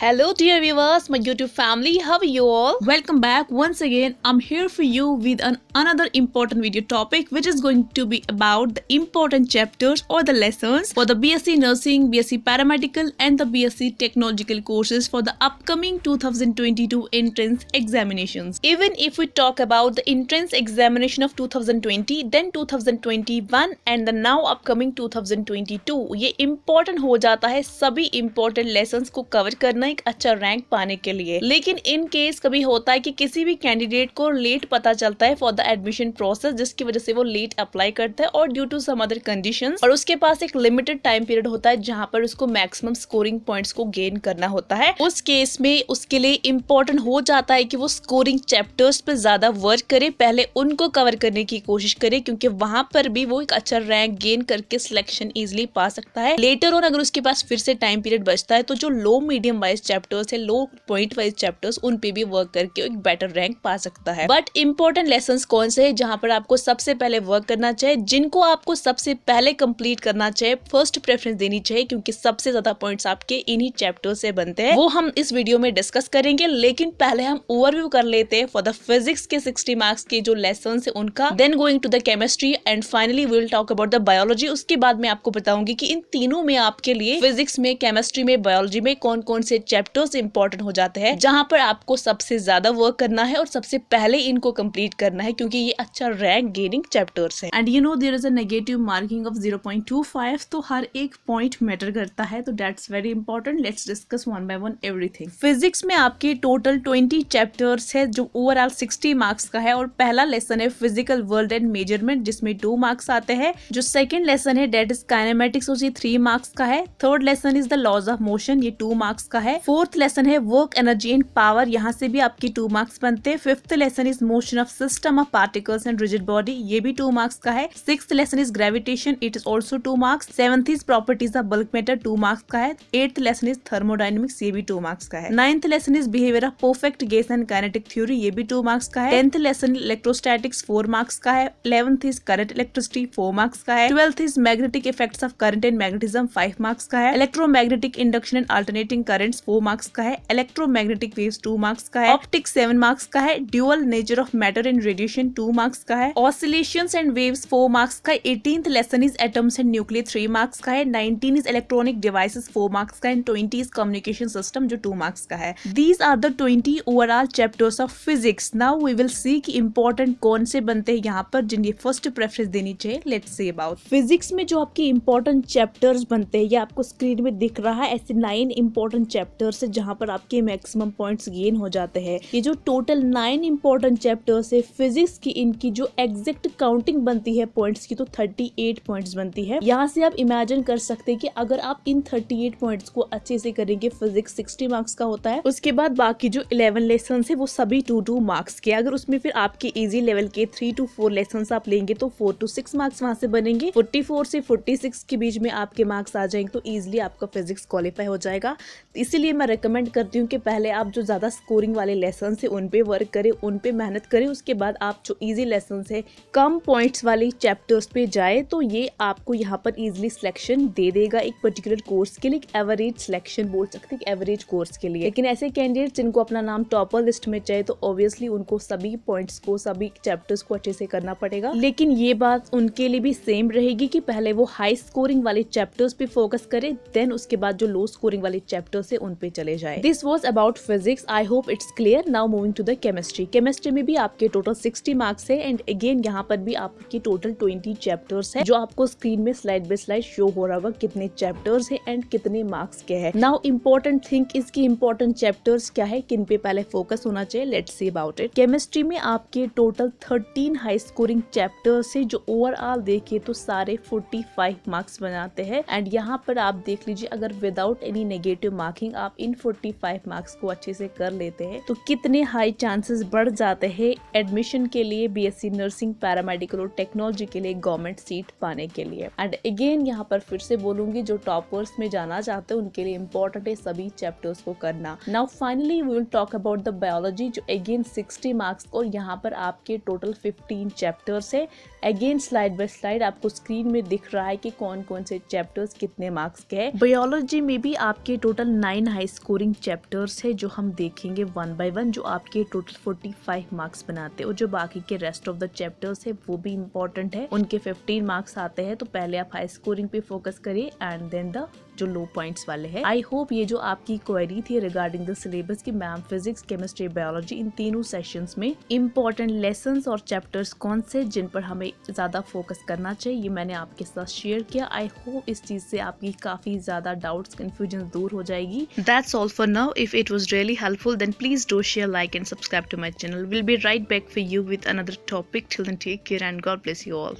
Hello dear viewers, my YouTube family, how are you all? Welcome back once again. I'm here for you with another important video topic which is going to be about the important chapters or the lessons for the BSc Nursing, BSc Paramedical and the BSc Technological courses for the upcoming 2022 entrance examinations. Even if we talk about the entrance examination of 2020, then 2021 and the now upcoming 2022, ये important हो जाता है सभी important lessons को cover करना एक अच्छा rank पाने के लिए। लेकिन इन केस कभी होता है कि किसी भी कैंडिडेट को लेट पता चलता है फॉर द एडमिशन प्रोसेस, जिसकी वजह से वो लेट अप्लाई करता है और due to some other conditions, और उसके पास एक लिमिटेड टाइम पीरियड होता है जहां पर उसको मैक्सिमम स्कोरिंग पॉइंट्स को गेन करना होता है। उस केस में उसके लिए इंपॉर्टेंट हो जाता है कि वो स्कोरिंग चैप्टर्स पे ज्यादा वर्क करे, पहले उनको कवर करने की कोशिश करे, क्योंकि वहां पर भी वो एक अच्छा रैंक गेन करके सिलेक्शन इजिली पा सकता है। लेटर ऑन अगर उसके पास फिर से टाइम पीरियड बचता है तो जो लो मीडियम वाइज चैप्टर्स है, लो पॉइंट वाइज चैप्टर्स, उन पे भी वर्क करके एक बेटर रैंक पा सकता है। बट इंपॉर्टेंट लेसंस कौन से है जहां पर आपको सबसे पहले वर्क करना चाहिए, जिनको आपको सबसे पहले कंप्लीट करना चाहिए, फर्स्ट प्रेफरेंस देनी चाहिए, क्योंकि सबसे ज्यादा पॉइंट्स आपके इन्हीं चैप्टर से बनते हैं, वो हम इस वीडियो में डिस्कस करेंगे। लेकिन पहले हम ओवरव्यू कर लेते हैं फॉर द फिजिक्स के 60 मार्क्स के जो लेसंस है उनका, then going to the chemistry and finally we will talk about the biology. उसके बाद मैं आपको बताऊंगी कि इन तीनों में आपके लिए फिजिक्स में, केमिस्ट्री में, बायोलॉजी में कौन कौन से चैप्टर्स इंपॉर्टेंट हो जाते हैं जहां पर आपको सबसे ज्यादा वर्क करना है और सबसे पहले इनको कंप्लीट करना है, क्योंकि ये अच्छा रैंक गेनिंग चैप्टर्स है। And you know there is a negative marking of 0.25, तो हर एक पॉइंट मैटर करता है, तो that's very important. Let's discuss one by one everything. Physics में आपके टोटल 20 चैप्टर्स है जो ओवरऑल 60 मार्क्स का है, और पहला लेसन है फिजिकल वर्ल्ड एंड मेजरमेंट जिसमें 2 मार्क्स आते हैं। जो सेकंड लेसन है दैट इज काइनेमेटिक्स, उसे 3 मार्क्स का है। Third lesson is the laws of motion, ये 2 मार्क्स का है। फोर्थ लेसन है वर्क, एनर्जी एंड पावर, यहाँ से भी आपके 2 मार्क्स बनते हैं। Fifth lesson is motion of system of particles and rigid body, ये भी 2 मार्क्स का है। Sixth lesson is gravitation, it is also 2 marks. Seventh is properties of bulk matter, 2 marks का है। एट्थ लेसन इज थर्मोडायनेमिक्स, ये भी 2 marks का है। Ninth lesson is behaviour of perfect gas and kinetic theory, ये भी 2 मार्क्स का है। 10th लेसन इलेक्ट्रोस्टैटिक्स, 4 मार्क्स का है। 11th is current electricity, 4 marks का है। 12th is magnetic effects of current and magnetism, 5 marks का है। Electromagnetic induction and alternating currents, 4 marks का है। इलेक्ट्रोमैग्नेटिक वेव्स, 2 मार्क्स का है। ऑप्टिक्स, 7 मार्क्स का है। Dual nature of matter and radiation, 2 marks का है। ऑसिलेशंस एंड वेव्स, 4 मार्क्स का है। 18th lesson is atoms and nuclear, 3 marks का है। 19 इज इलेक्ट्रॉनिक डिवाइसेस, 4 मार्क्स का है। 20 इज कम्युनिकेशन सिस्टम, जो 2 मार्क्स का है। These are the 20 overall chapters of physics. Now we will see कि इंपॉर्टेंट कौन से बनते हैं यहाँ पर जिनकी फर्स्ट प्रेफरेंस देनी चाहिए। लेट्स सी अबाउट फिजिक्स में जो आपके इंपॉर्टेंट चैप्टर्स बनते हैं, ये आपको स्क्रीन में दिख रहा है। ऐसे 9 इंपॉर्टेंट चैप्टर्स है जहाँ पर आपके मैक्सिमम पॉइंट्स गेन हो जाते हैं। ये जो टोटल 9 इंपॉर्टेंट चैप्टर्स है फिजिक्स की, इनकी जो एग्जैक्ट काउंटिंग बनती है पॉइंट्स की, तो 38 पॉइंट्स बनती है। यहाँ से आप इमेजिन कर सकते हैं कि अगर आप इन 38 पॉइंट्स को अच्छे से करेंगे, फिजिक्स 60 मार्क्स का होता है, उसके बाद बाकी जो 11 लेसन है वो सभी 2-2 मार्क्स के। अगर उसमें फिर आपके इजी लेवल के 3 to 4 लेसन आप लेंगे तो 4 to 6 मार्क्स वहां से बनेंगे। 44 से 46 के बीच में आपके मार्क्स आ जाएंगे तो इजिली आपका फिजिक्स क्वालिफाई हो जाएगा। इसीलिए मैं रिकमेंड करती हूँ कि पहले आप जो ज्यादा स्कोरिंग वाले लेसन है उन पे वर्क करें, उन पे मेहनत करें, उसके बाद आप जो इजी लेसन है, कम पॉइंट्स वाले चैप्टर्स पे जाए, तो ये आपको यहाँ पर इजिली सिलेक्शन दे देगा एक पर्टिकुलर कोर्स के लिए, एवरेज सिलेक्शन बोल सकते हैं, एवरेज कोर्स के लिए। लेकिन ऐसे कैंडिडेट जिनको अपना नाम टॉपर लिस्ट में चाहिए तो ऑब्वियसली उनको सभी पॉइंट्स को, सभी चैप्टर्स को अच्छे से करना पड़ेगा। लेकिन ये बात उनके लिए भी सेम रहेगी कि पहले वो हाई स्कोरिंग वाले चैप्टर्स पे फोकस करे, देन उसके बाद जो लो स्कोरिंग वाले चैप्टर्स है उन पे चले जाए। This was about physics, I hope it's clear. Now moving to the chemistry. Chemistry में भी आपके टोटल 60 मार्क्स है, एंड अगेन यहाँ पर भी आपकी टोटल 20 चैप्टर्स है, जो आपको स्क्रीन में स्लाइड बाय स्लाइड शो हो रहा होगा कितने चैप्टर्स है एंड कितने मार्क्स के हैं। नाउ इंपॉर्टेंट थिंग इसकी इंपॉर्टेंट चैप्टर्स क्या है, किन पे पहले फोकस होना चाहिए, let's see about it. Chemistry में आपके टोटल 13 हाई स्कोरिंग चैप्टर्स है, जो ओवरऑल देखे तो सारे 45 मार्क्स बनाते हैं। एंड यहाँ पर आप देख लीजिए, अगर विदाउट एनी नेगेटिव मार्किंग आप इन 45 मार्क्स को अच्छे से कर लेते हैं तो कितने हाई चांसेस बढ़ जाते हैं एडमिशन के लिए बीएससी नर्सिंग, पैरामेडिकल और टेक्नोलॉजी के लिए गवर्नमेंट सीट पाने के लिए। एंड अगेन यहाँ पर फिर से बोलूंगी, जो टॉपर्स में जाना चाहते हैं उनके लिए इंपॉर्टेंट है सभी चैप्टर्स को करना। Now finally we will talk about the biology, जो अगेन 60 मार्क्स और यहाँ पर आपके टोटल 15 चैप्टर्स है। अगेन स्लाइड बाय स्लाइड आपको स्क्रीन में दिख रहा है कि कौन कौन से चैप्टर्स कितने मार्क्स के हैं। बायोलॉजी में भी आपके टोटल 9 हाई स्कोरिंग चैप्टर्स है जो हम देखेंगे वन बाय वन, जो आपके टोटल 45 मार्क्स बनाते हैं। और जो बाकी के रेस्ट ऑफ द चैप्टर्स है वो भी इम्पोर्टेंट है, उनके 15 मार्क्स आते हैं। तो पहले आप हाई स्कोरिंग पे फोकस करिए एंड देन द जो लो पॉइंट्स वाले हैं। आई होप ये जो आपकी क्वेरी थी रिगार्डिंग द सिलेबस की मैम फिजिक्स, केमिस्ट्री, बायोलॉजी, इन तीनों सेशंस में इम्पोर्टेंट लेसन्स और चैप्टर्स कौन से जिन पर हमें ज्यादा फोकस करना चाहिए, ये मैंने आपके साथ शेयर किया। आई होप इस चीज से आपकी काफी ज्यादा डाउट्स, कंफ्यूजन दूर हो जाएगी। That's all for now. If it was really helpful, then please do share, like and subscribe to my channel. We'll be right back for you with another topic. Till then, take care and God bless you all.